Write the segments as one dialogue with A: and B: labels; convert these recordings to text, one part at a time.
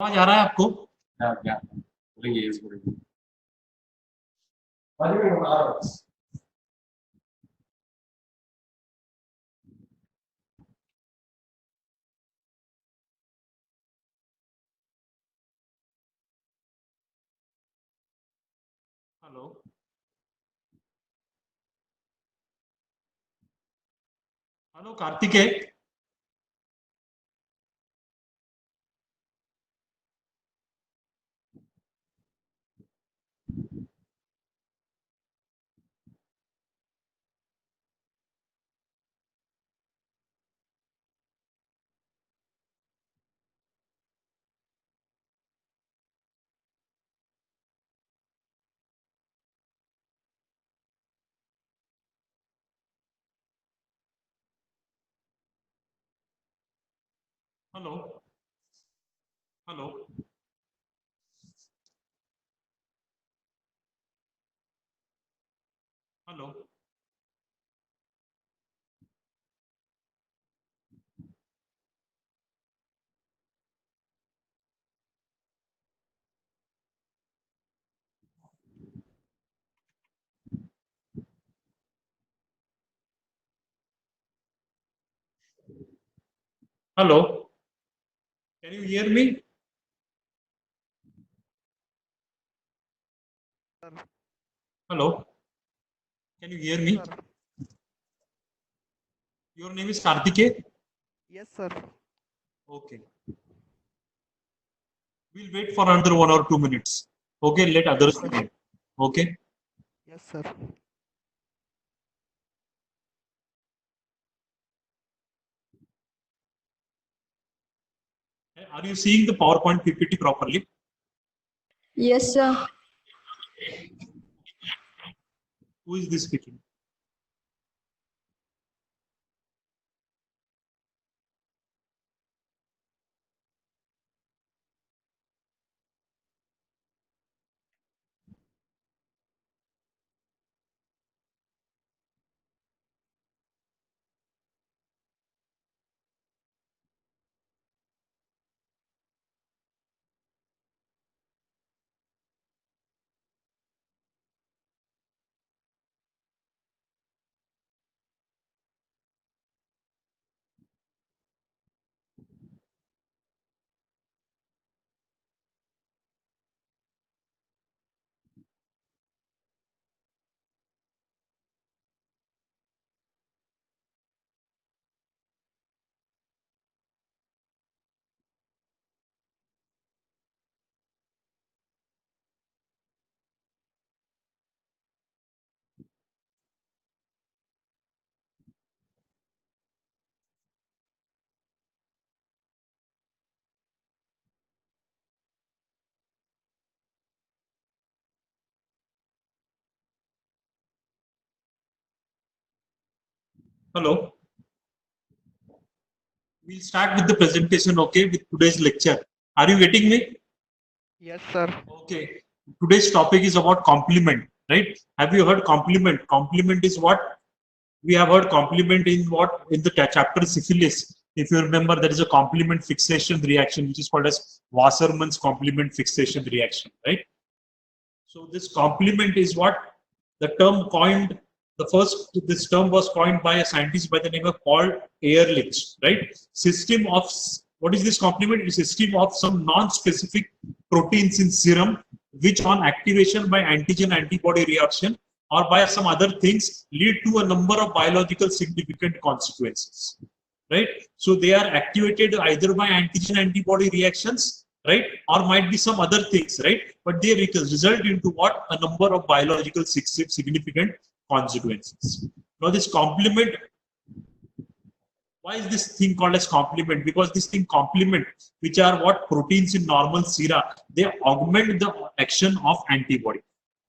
A: आवाज आ रहा है आपको?
B: क्या बोलेंगे इस बारे में?
A: Hello. Hello Kartikeya. Hello. Hello. Hello. Hello. Can you hear me?
C: Sir.
A: Hello. Can you hear me?
C: Sir.
A: Your name is Kartikeya?
C: Yes, sir.
A: Okay. We'll wait for another 1 or 2 minutes. Okay, let others
C: Sir.
A: begin. Okay.
C: Yes, sir.
A: Are you seeing the PowerPoint PPT properly?
D: Yes, sir.
A: Who is this speaking? Hello. We'll start with the presentation, okay, with today's lecture. Are you getting me?
C: Yes, sir.
A: Okay. Today's topic is about complement, right? Have you heard complement? Complement is what? We have heard complement in what? In the chapter syphilis. If you remember, there is a complement fixation reaction, which is called as Wassermann's complement fixation reaction, right? So this complement is what? The term coined, this term was coined by a scientist by the name of Paul Ehrlich, right? System of, what is this complement? It's a system of some non-specific proteins in serum, which on activation by antigen-antibody reaction or by some other things lead to a number of biological significant consequences, right? So they are activated either by antigen-antibody reactions, right, or might be some other things, right? But they result into what? A number of biological significant consequences. Now this complement, why is this thing called as complement? Because this thing complement, which are what? Proteins in normal sera, they augment the action of antibody.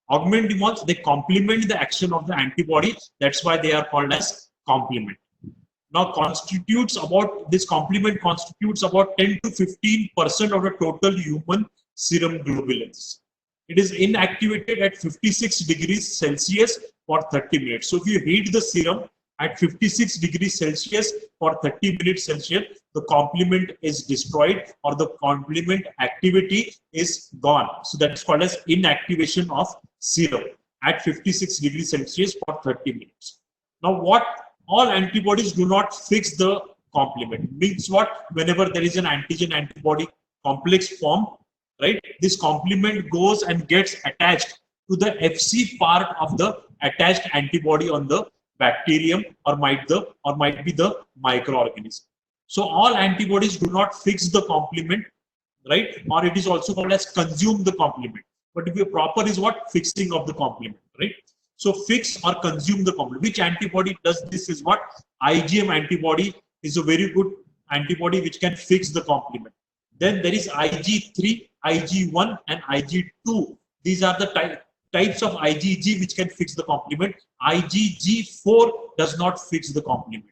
A: Augment means they complement the action of the antibody. That's why they are called as complement. Now constitutes about, this complement constitutes about 10 to 15% of the total human serum globulins. It is inactivated at 56 degrees Celsius for 30 minutes. So if you heat the serum, At 56 degrees Celsius for 30 minutes Celsius, the complement is destroyed or the complement activity is gone. So that is called as inactivation of serum at 56 degrees Celsius for 30 minutes. Now, what all antibodies do not fix the complement means what? Whenever there is an antigen antibody complex formed, right, this complement goes and gets attached to the Fc part of the attached antibody on the bacterium or might be the microorganism. So all antibodies do not fix the complement, right? Or it is also called as consume the complement. But if you proper is what? Fixing of the complement, right? So fix or consume the complement. Which antibody does this is what? IgM antibody is a very good antibody which can fix the complement. Then there is Ig3, Ig1 and Ig2. These are the types of IgG which can fix the complement. IgG4 does not fix the complement.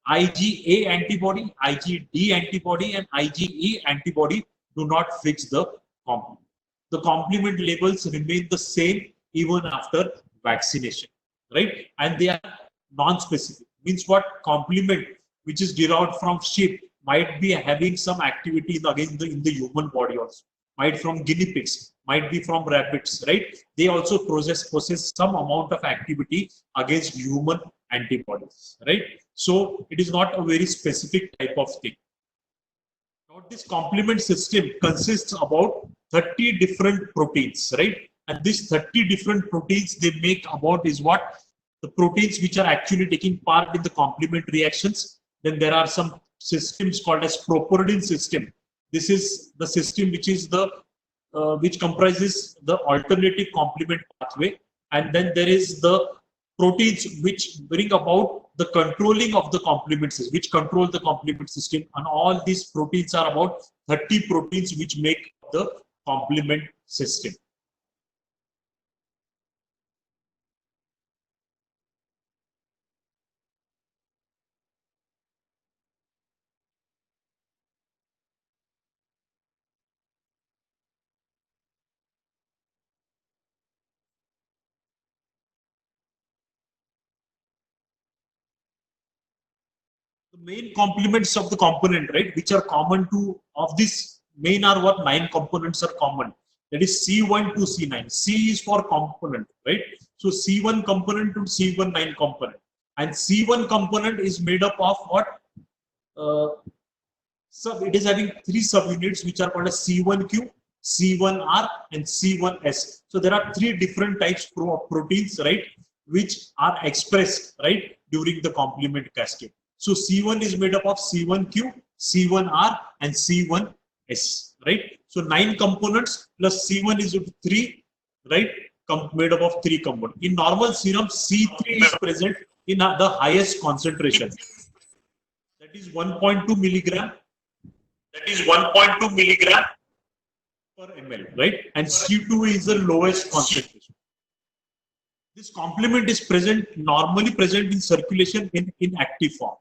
A: IgA antibody, IgD antibody and IgE antibody do not fix the complement. The complement levels remain the same even after vaccination, right? And they are non-specific. Means what? Complement which is derived from sheep might be having some activity in the human body also. Might from guinea pigs, might be from rabbits, right? They also possess some amount of activity against human antibodies, right? So it is not a very specific type of thing. Now this complement system consists about 30 different proteins, right? And these 30 different proteins they make about is what? The proteins which are actually taking part in the complement reactions. Then there are some systems called as properdin system. This is the system which is the which comprises the alternative complement pathway, and then there is the proteins which bring about the controlling of the complement system, which control the complement system, and all these proteins are about 30 proteins which make the complement system. The main complements of the component, right, which are common to of this main are what? 9 components are common. That is C1 to C9. C is for component, right? So C1 component to C1 9 component, and C1 component is made up of what? So it is having 3 subunits which are called as C1Q, C1R, and C1S. So there are 3 different types of proteins, right, which are expressed, right, during the complement cascade. So C1 is made up of C1Q, C1R, and C1S, right? So 9 components plus C1 is 3, right? Made up of 3 components. In normal serum, C3 is present in the highest concentration. That is 1.2 milligram. That is 1.2 milligram per ml, right? And C2 is the lowest concentration. This complement is normally present in circulation in active form.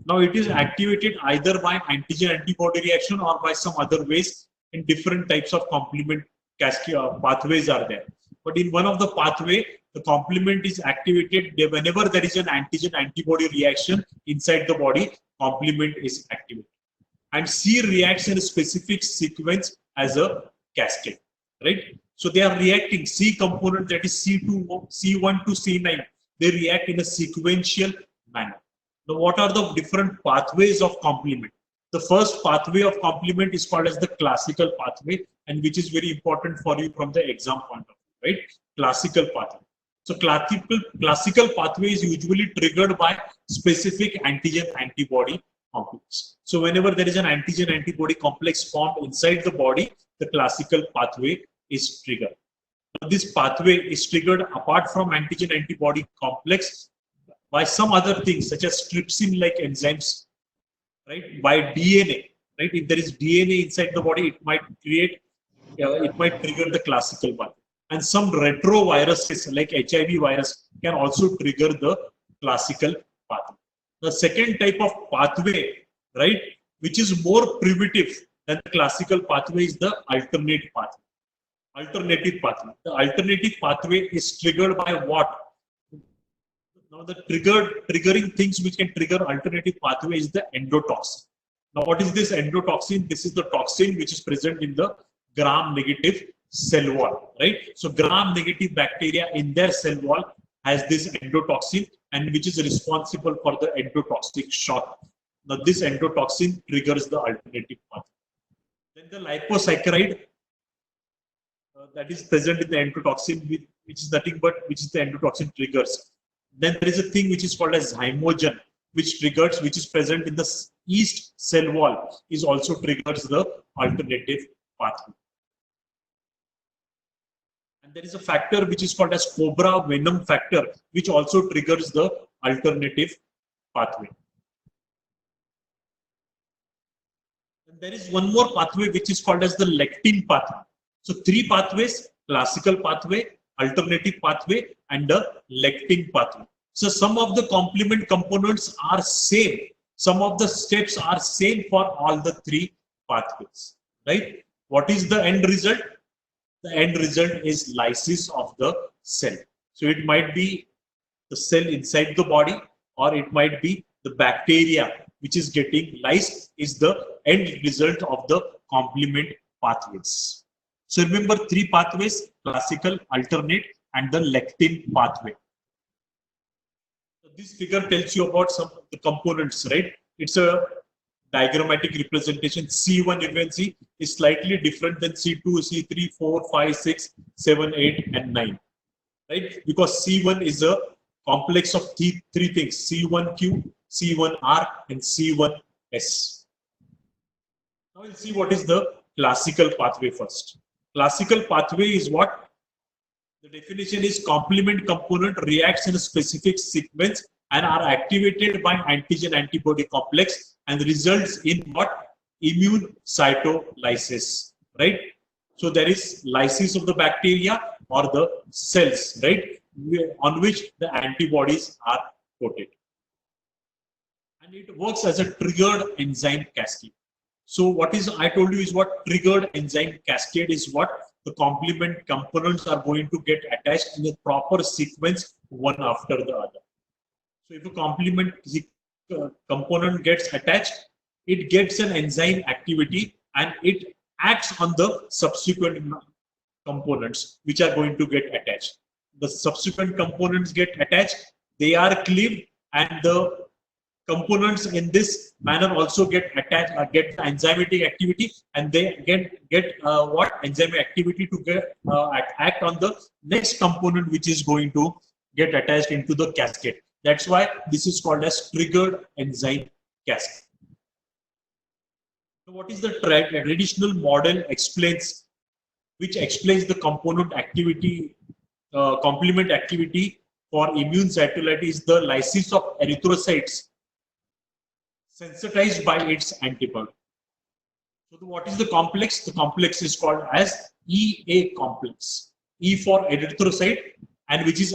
A: Now it is activated either by antigen-antibody reaction or by some other ways. In different types of complement cascade pathways are there. But in one of the pathway, the complement is activated whenever there is an antigen-antibody reaction inside the body. Complement is activated, and C reacts in a specific sequence as a cascade, right? So they are reacting C component, that is C1 to C9. They react in a sequential manner. Now, what are the different pathways of complement? The first pathway of complement is called as the classical pathway, and which is very important for you from the exam point of view, right? Classical pathway. So classical pathway is usually triggered by specific antigen-antibody complex. So whenever there is an antigen-antibody complex formed inside the body, the classical pathway is triggered. Now, this pathway is triggered apart from antigen-antibody complex by some other things such as trypsin-like enzymes, right? By DNA, right? If there is DNA inside the body, it might trigger the classical pathway. And some retroviruses like HIV virus can also trigger the classical pathway. The second type of pathway, right, which is more primitive than the classical pathway, is the alternate pathway. Alternative pathway. The alternative pathway is triggered by what? Now the triggering things which can trigger alternative pathway is the endotoxin. Now what is this endotoxin? This is the toxin which is present in the gram-negative cell wall, right? So gram-negative bacteria in their cell wall has this endotoxin and which is responsible for the endotoxic shock. Now this endotoxin triggers the alternative pathway. Then the liposaccharide that is present in the endotoxin, which is nothing but which is the endotoxin triggers. Then there is a thing which is called as zymogen, which triggers, which is present in the yeast cell wall, is also triggers the alternative pathway. And there is a factor which is called as cobra venom factor, which also triggers the alternative pathway. And there is one more pathway which is called as the lectin pathway. So three pathways: classical pathway, alternative pathway, and the lectin pathway. So some of the complement components are same. Some of the steps are same for all the three pathways, right? What is the end result? The end result is lysis of the cell. So it might be the cell inside the body, or it might be the bacteria which is getting lysed, is the end result of the complement pathways. So remember three pathways: classical, alternate, and the lectin pathway. So this figure tells you about some of the components, right? It's a diagrammatic representation. C1, you can see, is slightly different than C2, C3, 4, 5, 6, 7, 8, and 9, right? Because C1 is a complex of three things: C1Q, C1R, and C1S. Now we'll see what is the classical pathway first. Classical pathway is what? The definition is complement component reacts in a specific sequence and are activated by antigen-antibody complex and results in what? Immune cytolysis, right? So there is lysis of the bacteria or the cells, right, on which the antibodies are coated. And it works as a triggered enzyme cascade. So what is, I told you, is what triggered enzyme cascade is what the complement components are going to get attached in a proper sequence, one after the other. So if a complement component gets attached, it gets an enzyme activity and it acts on the subsequent components which are going to get attached. The subsequent components get attached, they are cleaved, and the components in this manner also get attached, get the enzymatic activity, and they get what enzymatic activity to get act on the next component which is going to get attached into the cascade. That's why this is called as triggered enzyme cascade. So what is the traditional model explains, which explains the component activity, complement activity for immune cytolysis is the lysis of erythrocytes sensitized by its antibody. So what is the complex? The complex is called as EA complex. E for erythrocyte, and which is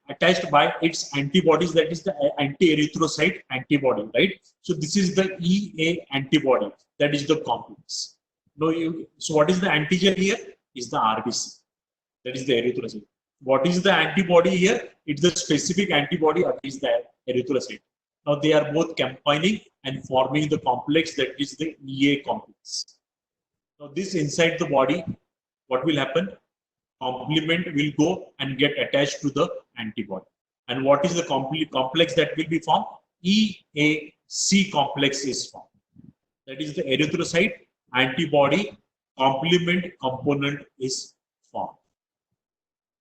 A: attached by its antibodies, that is the anti-erythrocyte antibody, right? So this is the EA antibody, that is the complex. So what is the antigen here? Is the RBC, that is the erythrocyte. What is the antibody here? It's the specific antibody against the erythrocyte. Now they are both combining and forming the complex, that is the EA complex. Now this inside the body, what will happen? Complement will go and get attached to the antibody. And what is the complex that will be formed? EAC complex is formed. That is the erythrocyte antibody complement component is formed.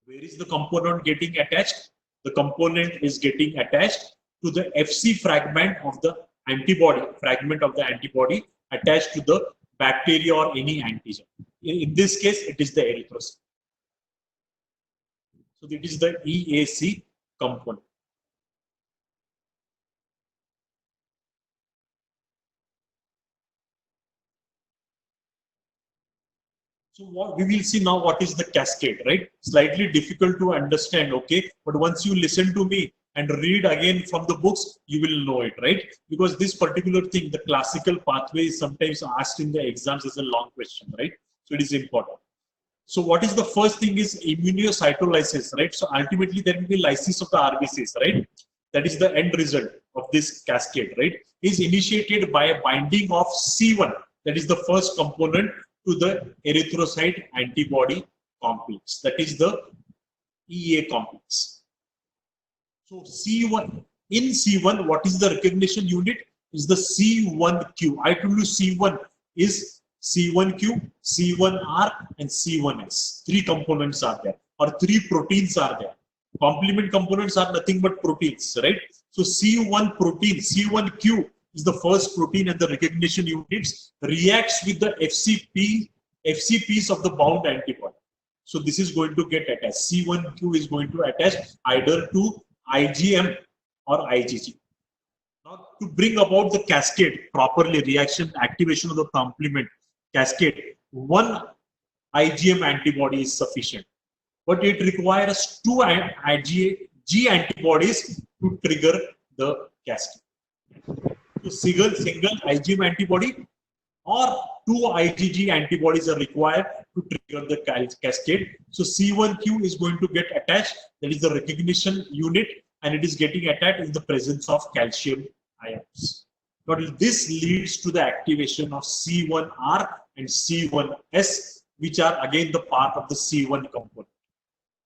A: Where is the component getting attached? The component is getting attached to the FC fragment of the antibody, attached to the bacteria or any antigen. In this case, it is the erythrocyte. So it is the EAC component. So what we will see now, what is the cascade, right? Slightly difficult to understand, okay? But once you listen to me and read again from the books, you will know it, right? Because this particular thing, the classical pathway, is sometimes asked in the exams as a long question, right? So it is important. So what is the first thing is immunocytolysis, right? So ultimately there will be lysis of the RBCs, right? that is the end result of this cascade, right, is initiated by a binding of C1, that is the first component, to the erythrocyte antibody complex, that is the EA complex. So C1, in C1, what is the recognition unit? Is the C1q. I told you C1 is C1q, C1r, and C1s. Three components are there, or three proteins are there. Complement components are nothing but proteins, right? So C1 protein, C1q is the first protein, and the recognition units reacts with the FCPs of the bound antibody. So this is going to get attached. C1q is going to attach either to IgM or IgG. Now, to bring about the cascade properly, reaction activation of the complement cascade, one IgM antibody is sufficient, but it requires two IgG antibodies to trigger the cascade. So single IgM antibody or two IgG antibodies are required to trigger the cascade. So C1q is going to get attached, that is the recognition unit, and it is getting attached in the presence of calcium ions. Now this leads to the activation of C1r and C1s, which are again the part of the C1 component.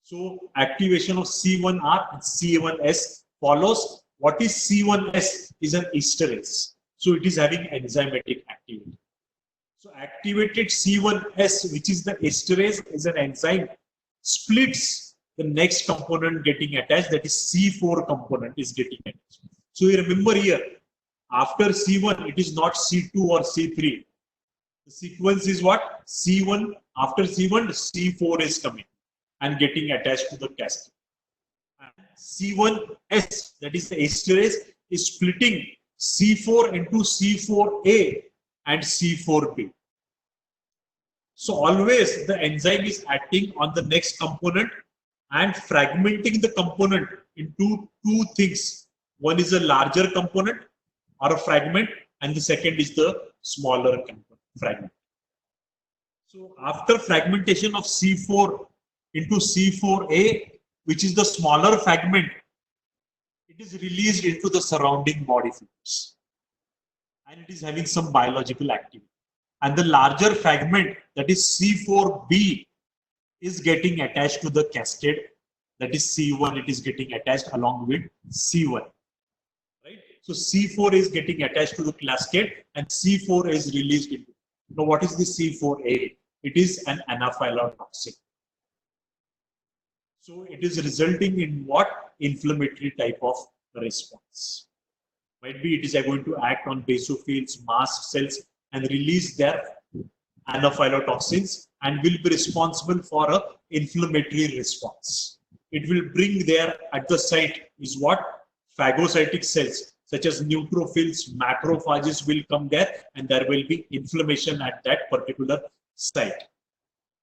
A: So activation of C1r and C1s follows. What is C1s? Is an esterase. So it is having enzymatic activity. So activated C1s, which is the esterase, is an enzyme, splits the next component getting attached, that is C4 component is getting attached. So you remember here, after C1, it is not C2 or C3. The sequence is what? C1, after C1, C4 is coming and getting attached to the cascade. C1s, that is the esterase, is splitting C4 into C4a and C4b. So always the enzyme is acting on the next component and fragmenting the component into two things. One is a larger component or a fragment, and the second is the smaller fragment. So after fragmentation of C4 into C4a, which is the smaller fragment, it is released into the surrounding body fluids, and it is having some biological activity. And the larger fragment, that is C4b, is getting attached to the cascade, that is C1, it is getting attached along with C1. Right? So C4 is getting attached to the cascade and C4 is released into. Now what is the C4a? It is an anaphylatoxin. So it is resulting in what? Inflammatory type of response. Might be it is going to act on basophils, mast cells, and release their anaphylatoxins and will be responsible for a inflammatory response. It will bring there at the site is what? Phagocytic cells such as neutrophils, macrophages will come there, and there will be inflammation at that particular site.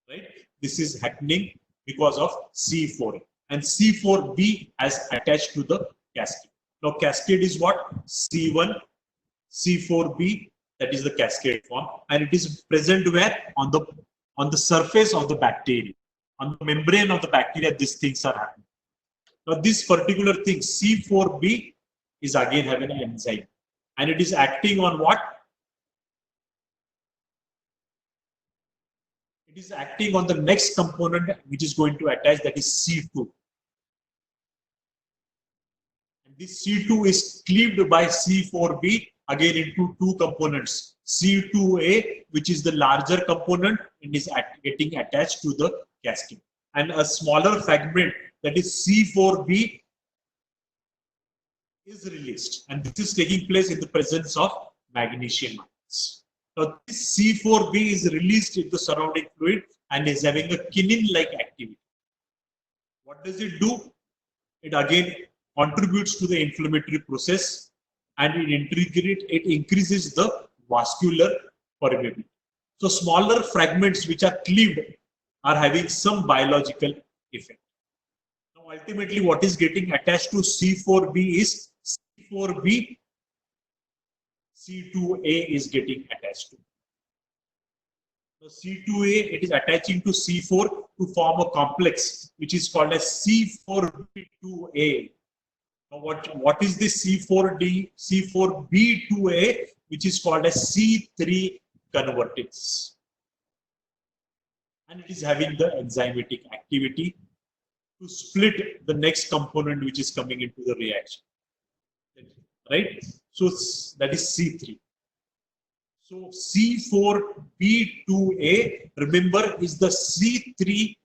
A: Right? This is happening because of C4, and C4b has attached to the cascade. Now cascade is what? C1, C4b, that is the cascade form, and it is present where? On the surface of the bacteria, on the membrane of the bacteria. These things are happening. Now this particular thing C4b is again having an enzyme, and it is acting on what? It is acting on the next component which is going to attach, that is C2. And this C2 is cleaved by C4b again into two components. C2a, which is the larger component, and is getting attached to the cascade. And a smaller fragment, that is C4b, is released. And this is taking place in the presence of magnesium ions. Now, this C4b is released into the surrounding fluid and is having a kinin-like activity. What does it do? It again contributes to the inflammatory process, and it increases the vascular permeability. So smaller fragments which are cleaved are having some biological effect. Now ultimately what is getting attached to C4b is C4b, C2a is getting attached to. So C2a, it is attaching to C4 to form a complex which is called as C4b2a. Now what is the C4B2A, which is called as C3 convertase, and it is having the enzymatic activity to split the next component which is coming into the reaction, right? So that is C3. So C4B2A, remember, is the C3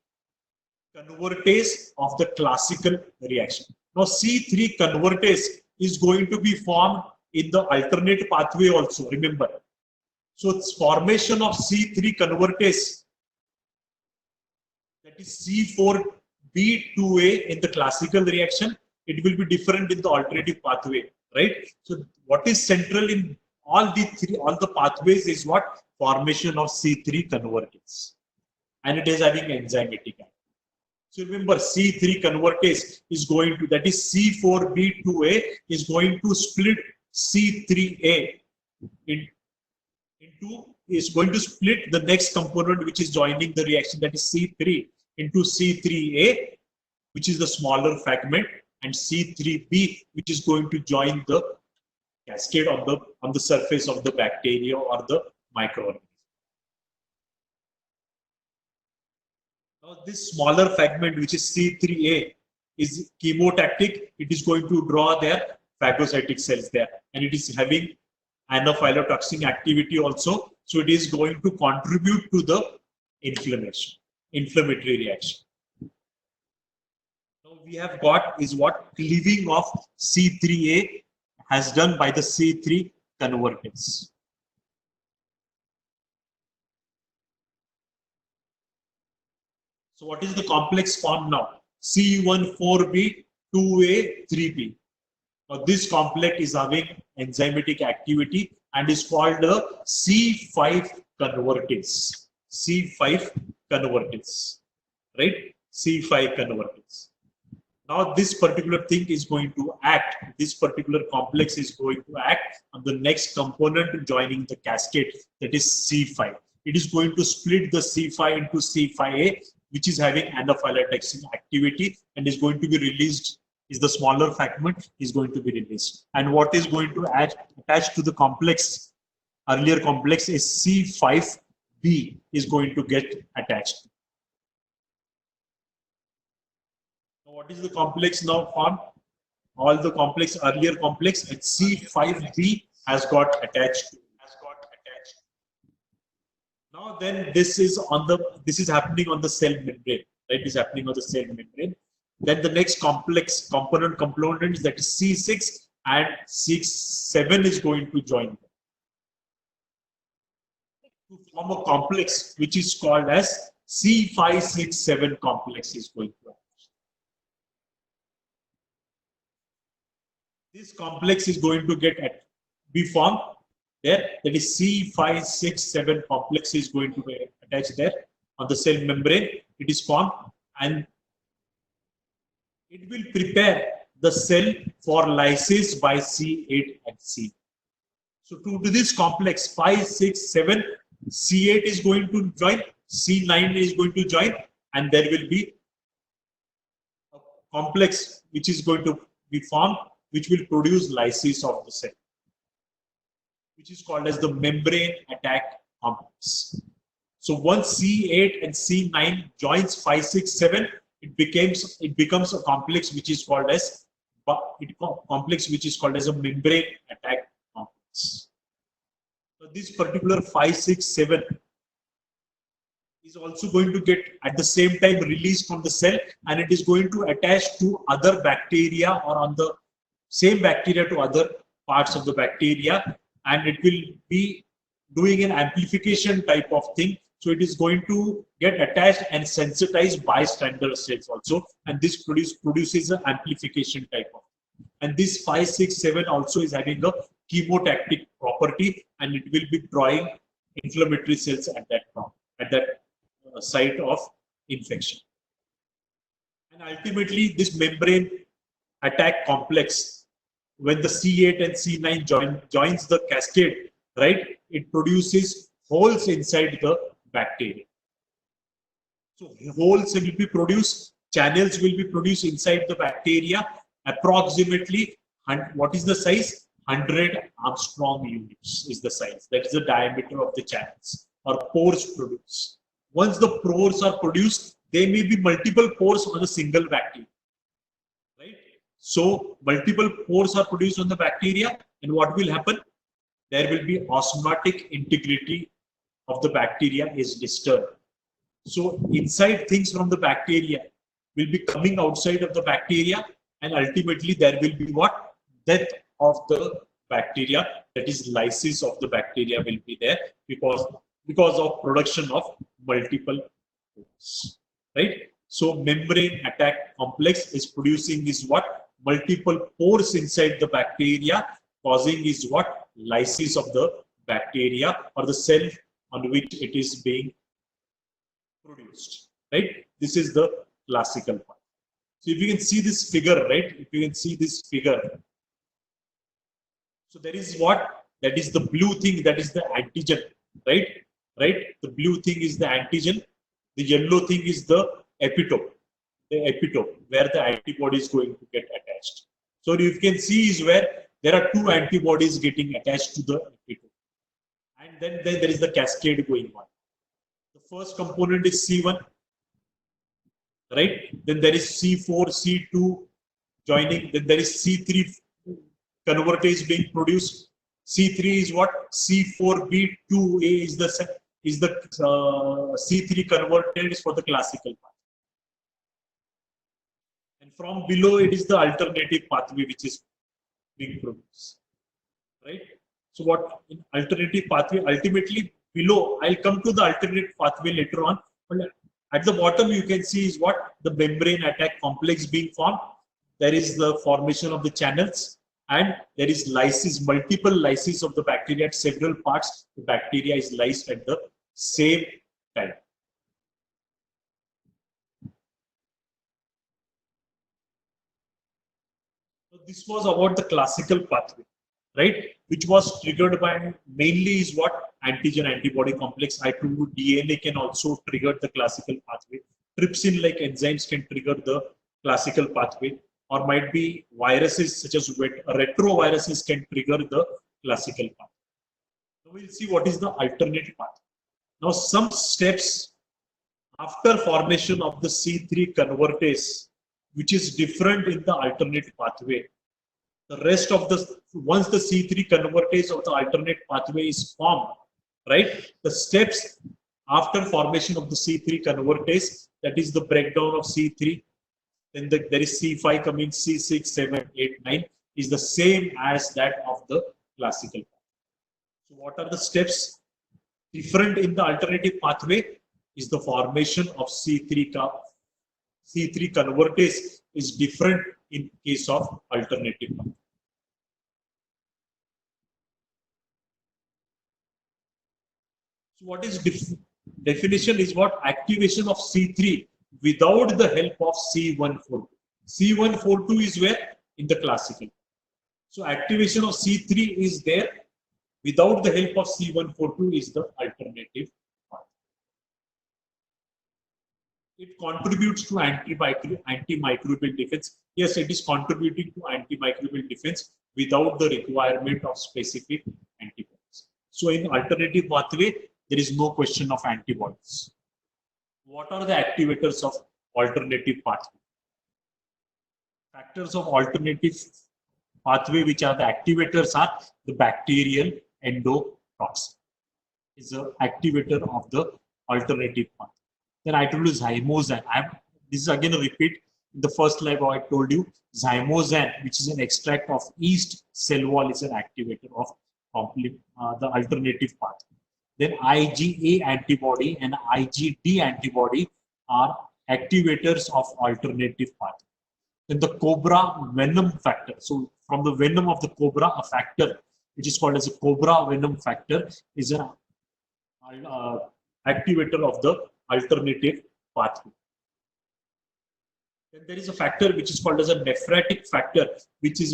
A: convertase of the classical reaction. Now C3 convertase is going to be formed in the alternate pathway also, remember. So it's formation of C3 convertase, that is C4B2A in the classical reaction, it will be different in the alternative pathway, right? So what is central in all the pathways is what? Formation of C3 convertase, and it is having enzymatic activity. So remember, C3 convertase is going to, that is C4B2A is going to split C3A is going to split the next component which is joining the reaction, that is C3, into C3A, which is the smaller fragment, and C3B, which is going to join the cascade on the surface of the bacteria or the microorganism. Now this smaller fragment, which is C3A, is chemotactic. It is going to draw their phagocytic cells there, and it is having anaphylotoxin activity also. So it is going to contribute to the inflammatory reaction. Now we have got is what cleaving of C3A has done by the C3 convertase. So what is the complex form now? C14B, 2A, 3B. Now this complex is having enzymatic activity and is called a C5 convertase. C5 convertase, right? C5 convertase. Now this particular thing is going to act, this particular complex is going to act on the next component joining the cascade, that is C5. It is going to split the C5 into C5A, which is having anaphylotoxin activity and is going to be released, is the smaller fragment is going to be released. And what is going to attach to the complex, earlier complex, is C5B is going to get attached. What is the complex now formed? All the complex, earlier complex, and C5B has got attached. Now then, this is happening on the cell membrane, right? This is happening on the cell membrane. Then the next complex component, that is C6 and C7 is going to join them to form a complex which is called as C567 complex is going to happen. This complex is going to be formed there, that is C567 complex is going to be attached there on the cell membrane. It is formed and it will prepare the cell for lysis by C8 and C. So to this complex 5, 6, 7, C8 is going to join, C9 is going to join, and there will be a complex which is going to be formed, which will produce lysis of the cell, which is called as the membrane attack complex. So once C8 and C9 joins 5, 6, 7, it becomes a complex which is called as a membrane attack complex. So this particular 5, 6, 7 is also going to get at the same time released from the cell, and it is going to attach to other bacteria or on the same bacteria to other parts of the bacteria, and it will be doing an amplification type of thing. So it is going to get attached and sensitized bystander cells also, and this produces an amplification type of thing. And this 5, 6, 7 also is having a chemotactic property, and it will be drawing inflammatory cells at that site of infection. And ultimately, this membrane attack complex, when the C8 and C9 joins the cascade, right, it produces holes inside the bacteria. So holes will be produced, channels will be produced inside the bacteria, approximately, what is the size? 100 Armstrong units is the size. That is the diameter of the channels or pores produced. Once the pores are produced, there may be multiple pores on a single bacteria, right? So multiple pores are produced on the bacteria, and what will happen? There will be osmotic integrity of the bacteria is disturbed. So inside things from the bacteria will be coming outside of the bacteria, and ultimately there will be what? Death of the bacteria, that is lysis of the bacteria will be there because of production of multiple pores, right? So membrane attack complex is producing is what? Multiple pores inside the bacteria, causing is what? Lysis of the bacteria or the cell on which it is being produced, right? This is the classical part. So if you can see this figure, right? If you can see this figure, so there is what? That is the blue thing, that is the antigen, right? Right? The blue thing is the antigen. The yellow thing is the epitope. The epitope where the antibody is going to get attached. So you can see is where there are two antibodies getting attached to the epitope. And then there is the cascade going on. The first component is C1, right? Then there is C4, C2 joining. Then there is C3 convertase being produced. C3 is what? C4B2A is the C3 convertase for the classical pathway. And from below it is the alternative pathway which is being produced, right? So what in alternative pathway, ultimately below, I'll come to the alternative pathway later on, but at the bottom you can see is what? The membrane attack complex being formed. There is the formation of the channels, and there is lysis, multiple lysis of the bacteria at several parts. The bacteria is lysed at the same time. So this was about the classical pathway, right? Which was triggered by mainly is what? Antigen antibody complex. I told you DNA can also trigger the classical pathway. Trypsin like enzymes can trigger the classical pathway, or might be viruses such as retroviruses can trigger the classical pathway. So we'll see what is the alternate path. Now some steps after formation of the C3 convertase, which is different in the alternate pathway. The rest of the, once the C3 convertase of the alternate pathway is formed, right? The steps after formation of the C3 convertase, that is the breakdown of C3, then there is C5 coming, C6, 7, 8, 9 is the same as that of the classical pathway. So what are the steps different in the alternative pathway? Is the formation of C3 convertase is different in case of alternative pathway. So what is definition is what? Activation of C3 without the help of C142. C142 is where? In the classical. So activation of C3 is there without the help of C142 is the alternative path. It contributes to antimicrobial defense. Yes, it is contributing to antimicrobial defense without the requirement of specific antibodies. So in alternative pathway, there is no question of antibodies. What are the activators of alternative pathway? Factors of alternative pathway which are the activators are the bacterial endotoxin is the activator of the alternative pathway. Then I told you zymosan. This is again a repeat. In the first slide I told you zymosan, which is an extract of yeast cell wall, is an activator of the alternative pathway. Then IgA antibody and IgD antibody are activators of alternative pathway. Then the cobra venom factor. So from the venom of the cobra, a factor which is called as a cobra venom factor is an activator of the alternative pathway. Then there is a factor which is called as a nephratic factor, which is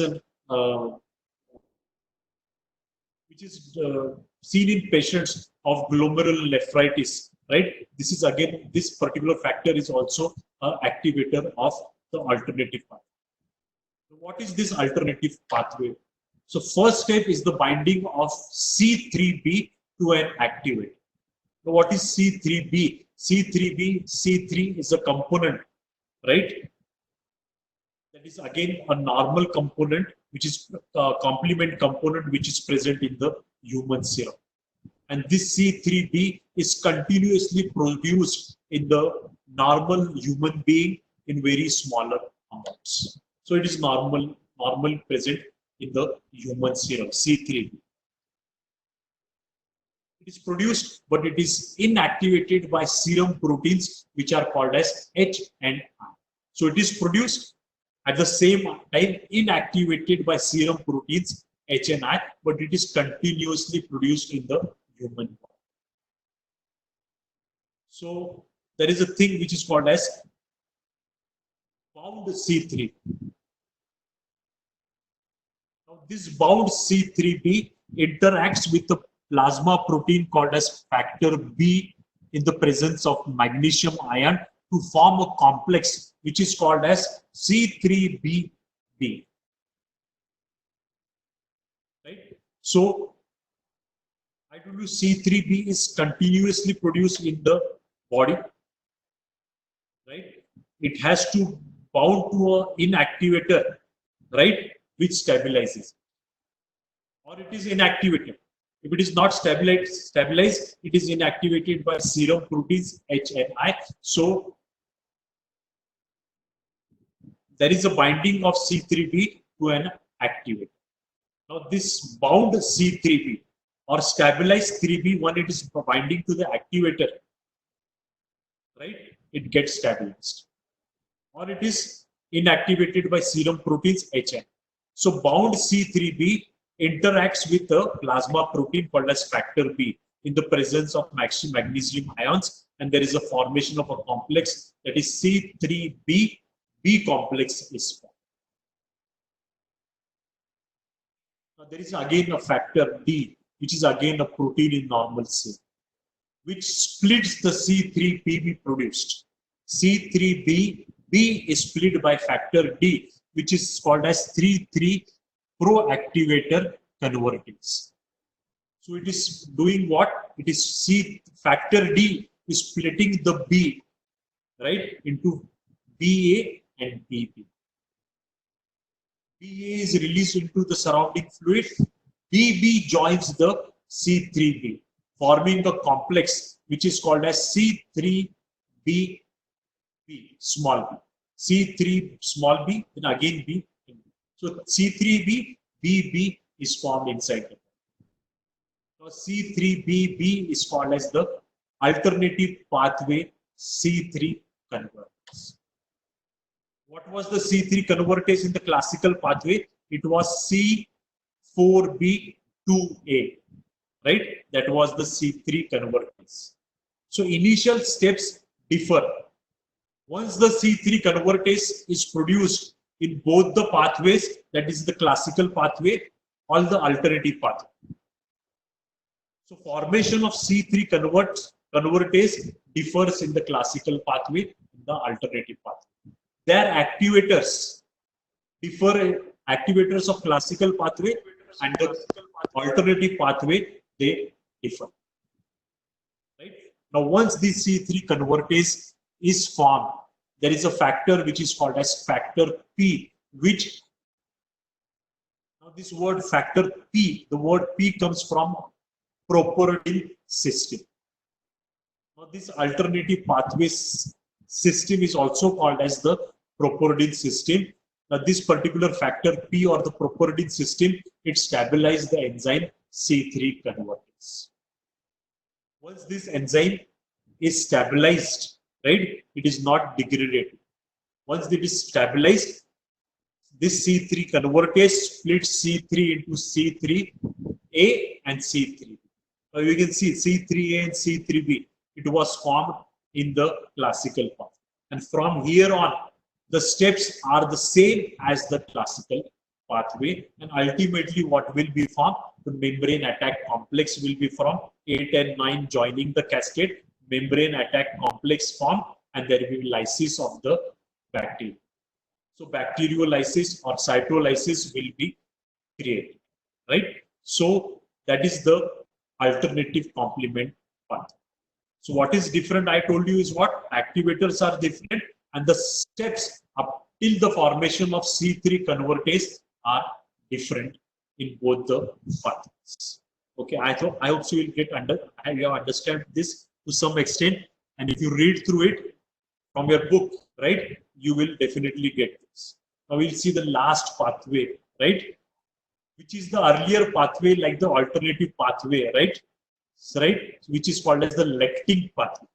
A: seen in patients of glomerulonephritis, right? This is again, this particular factor is also an activator of the alternative pathway. What is this alternative pathway? So first step is the binding of C3b to an activator. So what is C3b? C3 is a component, right? That is again a normal component, which is a complement component, which is present in the human serum. And this C3b is continuously produced in the normal human being in very smaller amounts. So it is normal present in the human serum, C3b. It is produced, but it is inactivated by serum proteins, which are called as H and I. So it is produced at the same time inactivated by serum proteins H and I, but it is continuously produced in the human body. So there is a thing which is called as bound C3. Now this bound C3b interacts with the plasma protein called as factor B in the presence of magnesium ion to form a complex which is called as C3bb. Right? So I told you C3b is continuously produced in the body. Right? It has to bound to an inactivator, right, which stabilizes, or it is inactivated. If it is not stabilized, it is inactivated by serum proteins H and I. So there is a binding of C3b to an activator. Now this bound C3b or stabilized 3b, when it is binding to the activator, right, it gets stabilized, or it is inactivated by serum proteins HN. So bound C3b interacts with the plasma protein called as factor B in the presence of magnesium ions, and there is a formation of a complex that is C3b. B complex is formed. Now there is again a factor D, which is again a protein in normal cell, which splits the C3bb produced. C3b is split by factor D, which is called as 3,3 proactivator convertase. So it is doing what? It is factor D is splitting the B, right, into BA and BB. BA is released into the surrounding fluid. BB joins the C3b, forming a complex which is called as C3b small b. C3 small b, then again B. So C3b, BB is formed inside the body. So C3bb is called as the alternative pathway C3 convertase. What was the C3 convertase in the classical pathway? It was C4b2A, right? That was the C3 convertase. So initial steps differ. Once the C3 convertase is produced in both the pathways, that is the classical pathway or the alternative pathway. So formation of C3 convertase differs in the classical pathway and the alternative pathway. Their activators differ. Activators of classical pathway and the alternative pathway, they differ. Right? Now, once this C3 convertase is formed, there is a factor which is called as factor P, which now this word factor P, the word P comes from propordin system. Now, this alternative pathway system is also called as the propordin system. Now, this particular factor P or the propordin system, it stabilizes the enzyme C3 convertase. Once this enzyme is stabilized, right, it is not degraded. Once it is stabilized, this C3 convertase splits C3 into C3A and C3. Now you can see C3A and C3B. It was formed in the classical path. And from here on, the steps are the same as the classical pathway. And ultimately, what will be formed? The membrane attack complex will be from 8 and 9 joining the cascade. Membrane attack complex form, and there will be lysis of the bacteria. So bacteriolysis or cytolysis will be created, right? So that is the alternative complement path. So what is different, I told you, is what activators are different, and the steps up till the formation of C3 convertase are different in both the pathways. Okay, I hope you will you understand this to some extent, and if you read through it from your book, right, you will definitely get this. Now we'll see the last pathway, right, which is the earlier pathway, like the alternative pathway, right, which is called as the lectin pathway.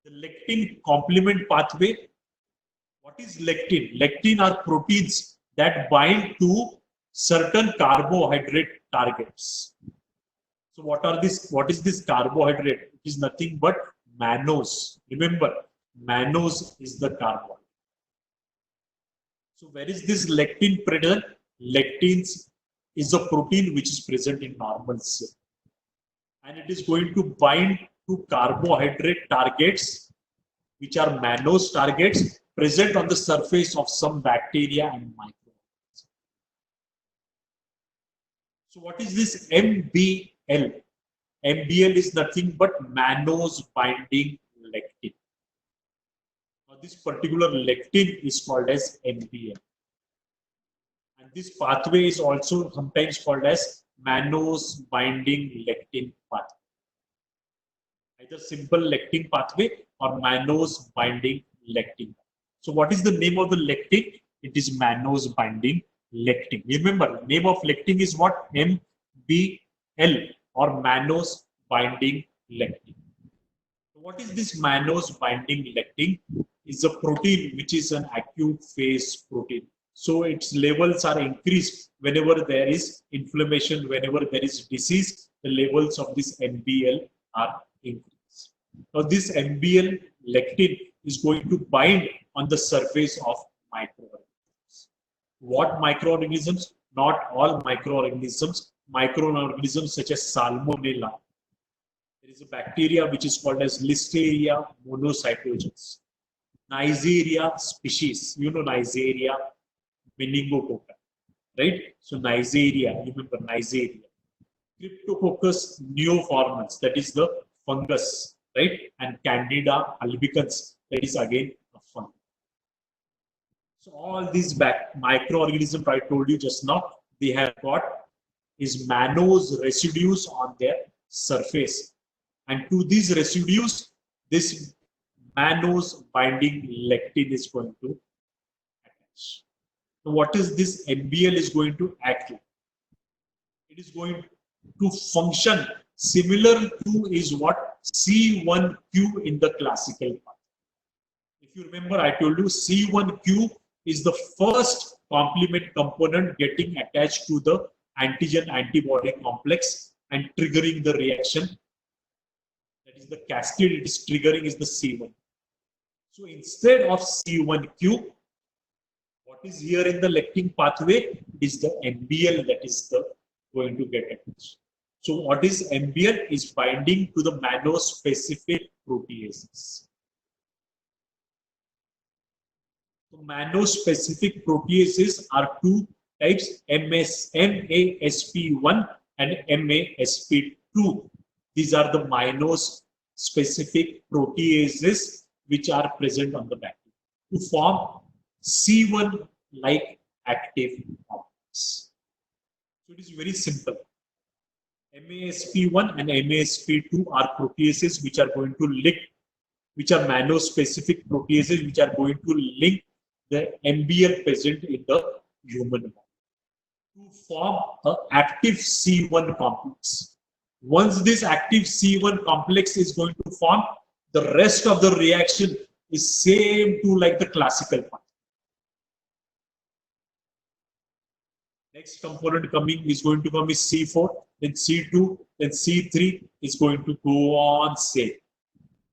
A: The lectin complement pathway. What is lectin? Lectin are proteins that bind to certain carbohydrate targets. So what is this carbohydrate? It is nothing but mannose. Remember, mannose is the carbohydrate. So where is this lectin present? Lectins is a protein which is present in normal cell, and it is going to bind to carbohydrate targets, which are mannose targets present on the surface of some bacteria and microorganisms. So what is this MBL? MBL is nothing but mannose binding lectin. Now this particular lectin is called as MBL. And this pathway is also sometimes called as mannose binding lectin pathway. Either simple lectin pathway or mannose binding lectin. So what is the name of the lectin? It is mannose binding lectin. Remember, name of lectin is what? MBL, or mannose binding lectin. So what is this mannose binding lectin? Is a protein which is an acute phase protein. So its levels are increased whenever there is inflammation, whenever there is disease, the levels of this MBL are increased. Now this MBL lectin is going to bind on the surface of microorganisms. What microorganisms? Not all microorganisms. Microorganisms such as Salmonella. There is a bacteria which is called as Listeria monocytogenes. Neisseria species. You know Neisseria meningococca, right? So Neisseria, remember Neisseria. Cryptococcus neoformans, that is the fungus, right? And Candida albicans, that is again a fungus. So all these microorganisms I told you just now, they have got is mannose residues on their surface, and to these residues, this mannose binding lectin is going to attach. So what is this MBL is going to act like? It is going to function similar to is what C1Q in the classical path. If you remember, I told you C1Q is the first complement component getting attached to the antigen antibody complex and triggering the reaction. That is the cascade it is triggering is the C1. So instead of C1Q, what is here in the lectin pathway is the MBL that is going to get attached. So what is MBL? Is binding to the mannose specific proteases. So mannose specific proteases are two types, MASP1 and MASP2. These are the mannose specific proteases which are present on the bacteria to form C1 like active complex. So it is very simple. MASP1 and MASP2 are proteases which are going to link, which are mannose specific proteases which are going to link the MBL present in the human body to form an active C1 complex. Once this active C1 complex is going to form, the rest of the reaction is same to like the classical part. Next component coming is going to come is C4, then C2, then C3 is going to go on same.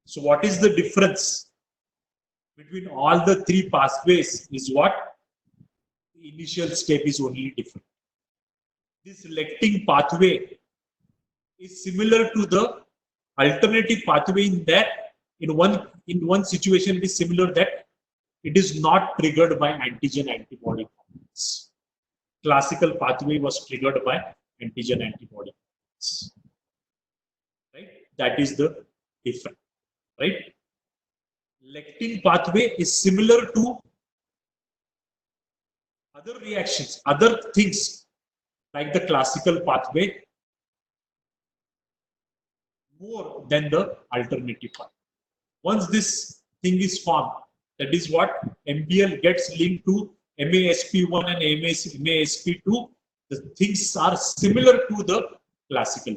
A: So what is the difference between all the three pathways is what? The initial step is only different. This lectin pathway is similar to the alternative pathway in that in one situation it is similar that It is not triggered by antigen-antibody complex. Classical pathway was triggered by antigen-antibody complex. Right? That is the difference. Right? Lectin pathway is similar to other reactions, other things like the classical pathway more than the alternative pathway. Once this thing is formed, that is what MBL gets linked to MASP1 and MASP2. The things are similar to the classical.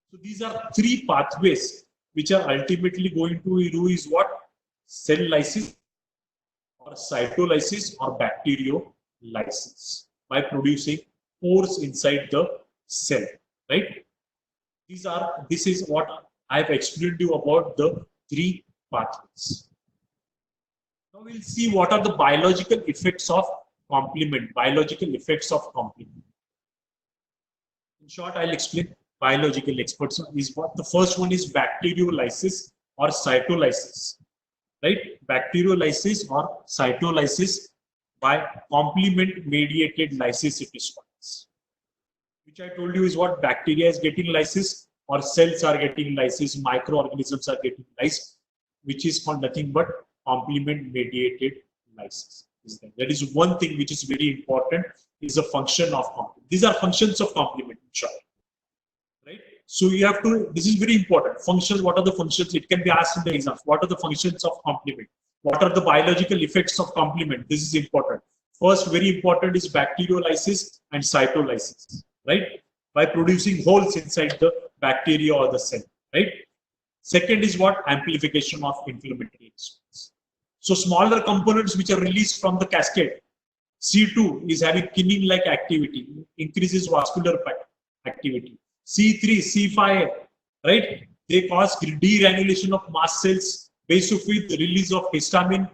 A: So these are three pathways which are ultimately going to do is what? Cell lysis or cytolysis or bacteriolysis by producing pores inside the cell, right? This is what I have explained to you about the three pathways. Now we'll see what are the biological effects of complement, biological effects of complement. In short, I'll explain biological experts is what the first one is bacteriolysis or cytolysis, right? Bacteriolysis or cytolysis by complement mediated lysis it is called, which I told you is what bacteria is getting lysis or cells are getting lysis, microorganisms are getting lysis, which is called nothing but complement mediated lysis. That is one thing which is very important, is a function of complement. These are functions of complement in short. Right? So you have to, this is very important. Functions, what are the functions? It can be asked in the exams. What are the functions of complement? What are the biological effects of complement? This is important. First, very important is bacteriolysis and cytolysis, right? By producing holes inside the bacteria or the cell, right? Second is what? Amplification of inflammatory response. So smaller components which are released from the cascade. C2 is having kinase-like activity, increases vascular activity. C3, C5, right? They cause degranulation of mast cells, basophil, the release of histamine,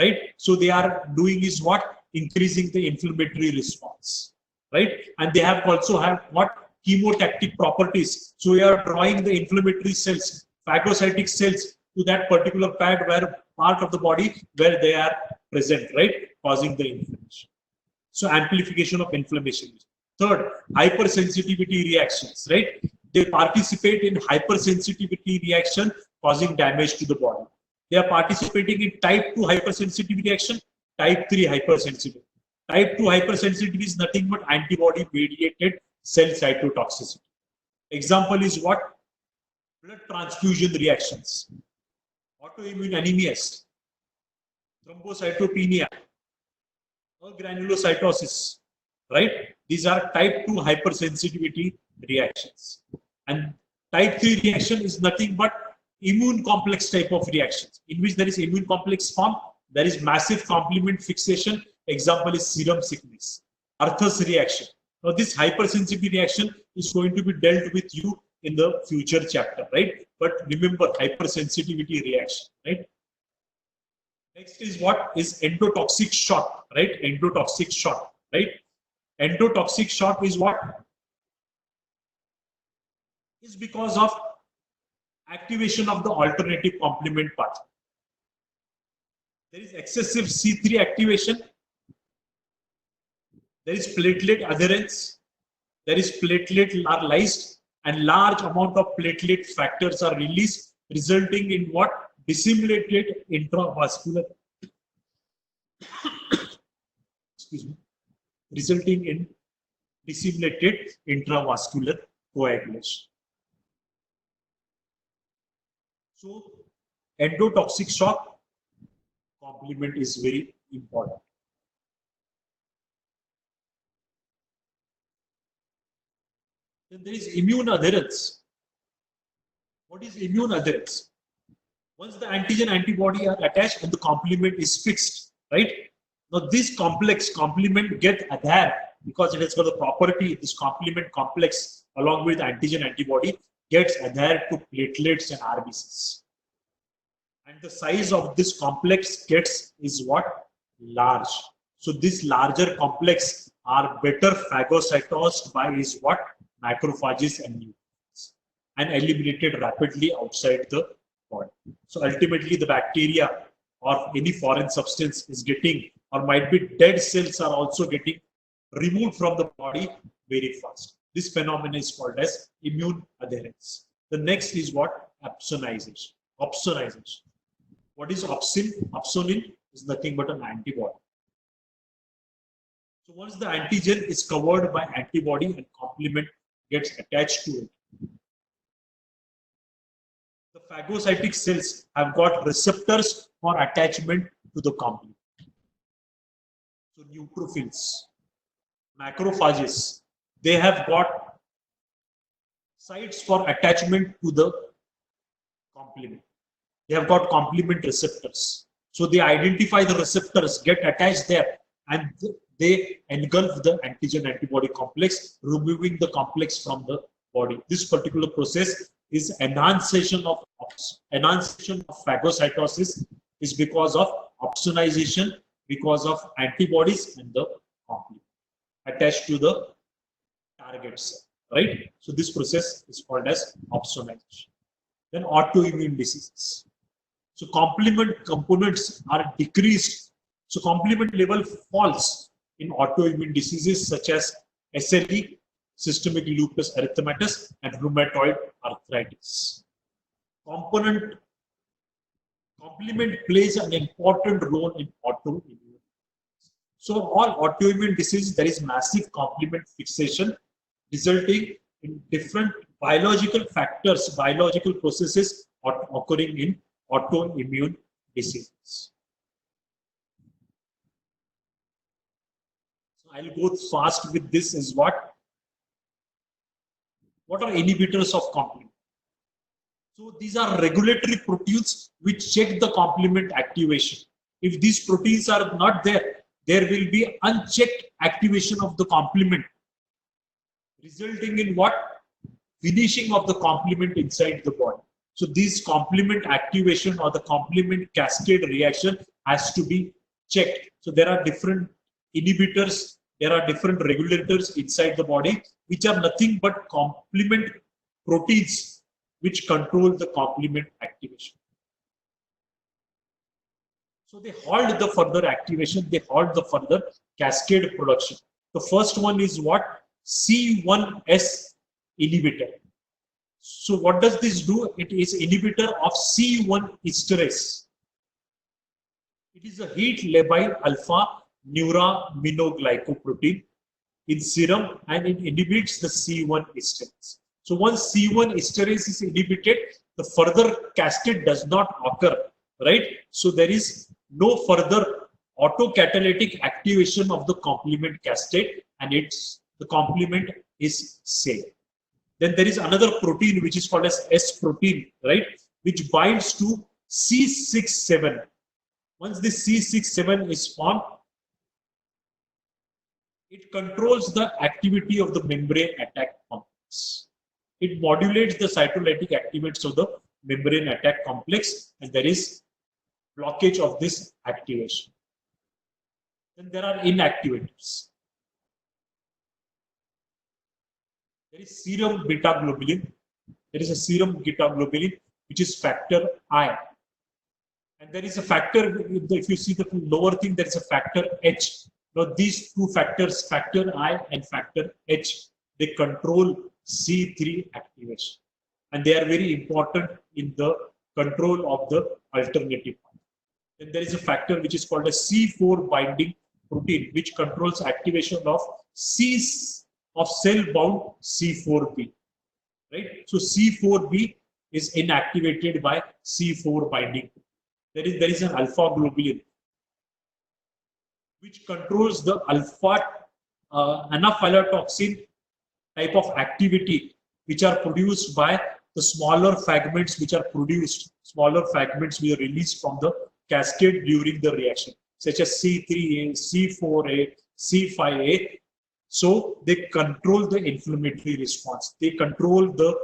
A: right? So they are doing is what? Increasing the inflammatory response, right? And they have also have what? Chemotactic properties. So we are drawing the inflammatory cells, phagocytic cells to that particular part of the body where they are present, right? Causing the inflammation. So amplification of inflammation. Third, hypersensitivity reactions, right? They participate in hypersensitivity reaction causing damage to the body. They are participating in type 2 hypersensitivity reaction, type 3 hypersensitivity. Type 2 hypersensitivity is nothing but antibody mediated cell cytotoxicity. Example is what? Blood transfusion reactions, autoimmune anemias, thrombocytopenia, or granulocytosis, right? These are type 2 hypersensitivity reactions. And type 3 reaction is nothing but immune complex type of reactions, in which there is immune complex form, there is massive complement fixation. Example is serum sickness. Arthus reaction. Now this hypersensitivity reaction is going to be dealt with you in the future chapter, right? But remember hypersensitivity reaction, right? Next is what is endotoxic shock, right? Endotoxic shock, right? Endotoxic shock is what? Is because of activation of the alternative complement pathway. There is excessive C3 activation. There is platelet adherence. There is platelet are lysed, and large amount of platelet factors are released, resulting in what? Disseminated intravascular. Excuse me. Resulting in disseminated intravascular coagulation. So, endotoxic shock complement is very important. Then there is immune adherence. What is immune adherence? Once the antigen antibody are attached and the complement is fixed, right? Now this complement get adhered because it has got the property, this complement complex along with antigen antibody gets adhered to platelets and RBCs. And the size of this complex is what? Large. So this larger complex are better phagocytosed by is what? Macrophages and neutrophils, and eliminated rapidly outside the body. So ultimately the bacteria or any foreign substance is getting, or might be dead cells are also getting removed from the body very fast. This phenomenon is called as immune adherence. The next is what? Opsonization. Opsonization. What is opsin? Opsonin is nothing but an antibody. So once the antigen is covered by antibody and complement gets attached to it, the phagocytic cells have got receptors for attachment to the complement. So neutrophils, macrophages, they have got sites for attachment to the complement. They have got complement receptors. So they identify the receptors, get attached there, and they engulf the antigen antibody complex, removing the complex from the body. This particular process is enhancement of phagocytosis, is because of opsonization, because of antibodies and the complement attached to the target cell, right? So this process is called as opsonization. Then autoimmune diseases. So complement components are decreased. So complement level falls in autoimmune diseases such as SLE, systemic lupus erythematosus, and rheumatoid arthritis. Complement plays an important role in autoimmune. So all autoimmune diseases, there is massive complement fixation, resulting in different biological factors, biological processes occurring in autoimmune diseases. So I'll go fast with this. Is what are inhibitors of complement? So these are regulatory proteins which check the complement activation. If these proteins are not there, there will be unchecked activation of the complement, resulting in what? Finishing of the complement inside the body. So this complement activation or the complement cascade reaction has to be checked. So there are different inhibitors, there are different regulators inside the body, which are nothing but complement proteins which control the complement activation. So they halt the further activation, they halt the further cascade production. The first one is what? C1s inhibitor. So what does this do? It is inhibitor of C1 esterase. It is a heat labile alpha neuramidoglycoprotein in serum, and it inhibits the C1 esterase. So once C1 esterase is inhibited, the further cascade does not occur, right? So there is no further autocatalytic activation of the complement cascade, and the complement is safe. Then there is another protein which is called as S protein, right? Which binds to C67. Once this C67 is formed, it controls the activity of the membrane attack complex. It modulates the cytolytic activates of the membrane attack complex, and there is blockage of this activation. Then there are inactivators. There is serum beta globulin. There is a serum beta globulin which is factor I. And there is a factor, if you see the lower thing, there is a factor H. Now these two factors, factor I and factor H, they control C3 activation. And they are very important in the control of the alternative path. Then there is a factor which is called a C4 binding protein, which controls activation of cell-bound C4b. Right? So C4b is inactivated by C4 binding. There is an alpha globulin which controls the alpha anaphylatoxin type of activity, which are produced by the smaller fragments which are released from the cascade during the reaction, such as C3A, C4A, C5A. So they control the inflammatory response. They control the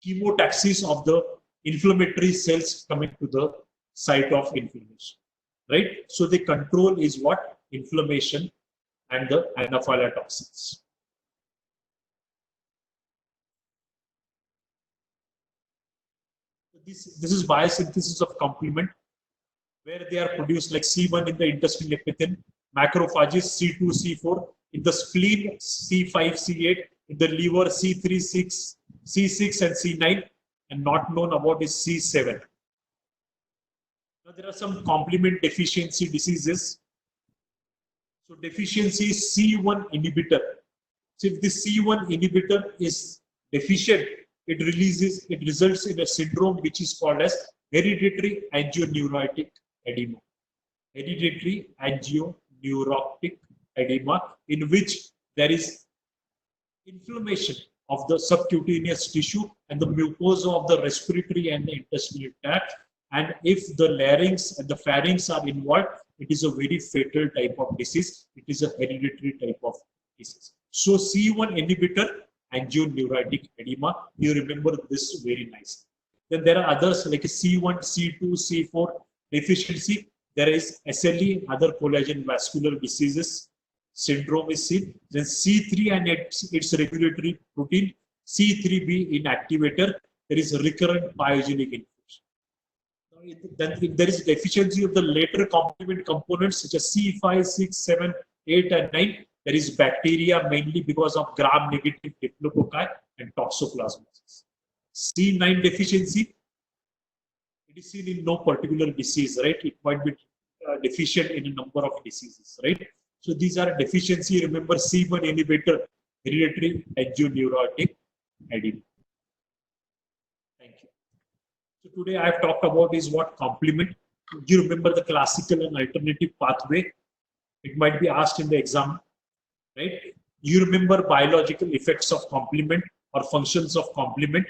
A: chemotaxis of the inflammatory cells coming to the site of inflammation, right? So the control is what? Inflammation and the anaphylatoxins. This is biosynthesis of complement. where they are produced like C1 in the intestinal epithelium, macrophages C2, C4, in the spleen C5, C8, in the liver C3, C6 and C9, and not known about is C7. Now there are some complement deficiency diseases. So deficiency is C1 inhibitor. So if the C1 inhibitor is deficient, it results in a syndrome which is called as hereditary angioneuritic edema. Hereditary angioneuritic edema, in which there is inflammation of the subcutaneous tissue and the mucosa of the respiratory and the intestinal tract. And if the larynx and the pharynx are involved, it is a very fatal type of disease. It is a hereditary type of disease. So C1 inhibitor, angioneuritic edema, you remember this very nicely. Then there are others like C1, C2, C4 deficiency. There is SLE, other collagen vascular diseases syndrome is seen. Then C3 and its regulatory protein, C3b inactivator, there is recurrent pyogenic infection. Then if there is deficiency of the later complement components such as C5, 6, 7, 8 and 9, there is bacteria mainly because of gram-negative diplococci and toxoplasmosis. C9 deficiency, it is seen in no particular disease, right? It might be deficient in a number of diseases, right? So these are deficiency. Remember C1 inhibitor, hereditary angioneuritic edema. Thank you. So today I have talked about is what complement. You remember the classical and alternative pathway. It might be asked in the exam, right? You remember biological effects of complement or functions of complement.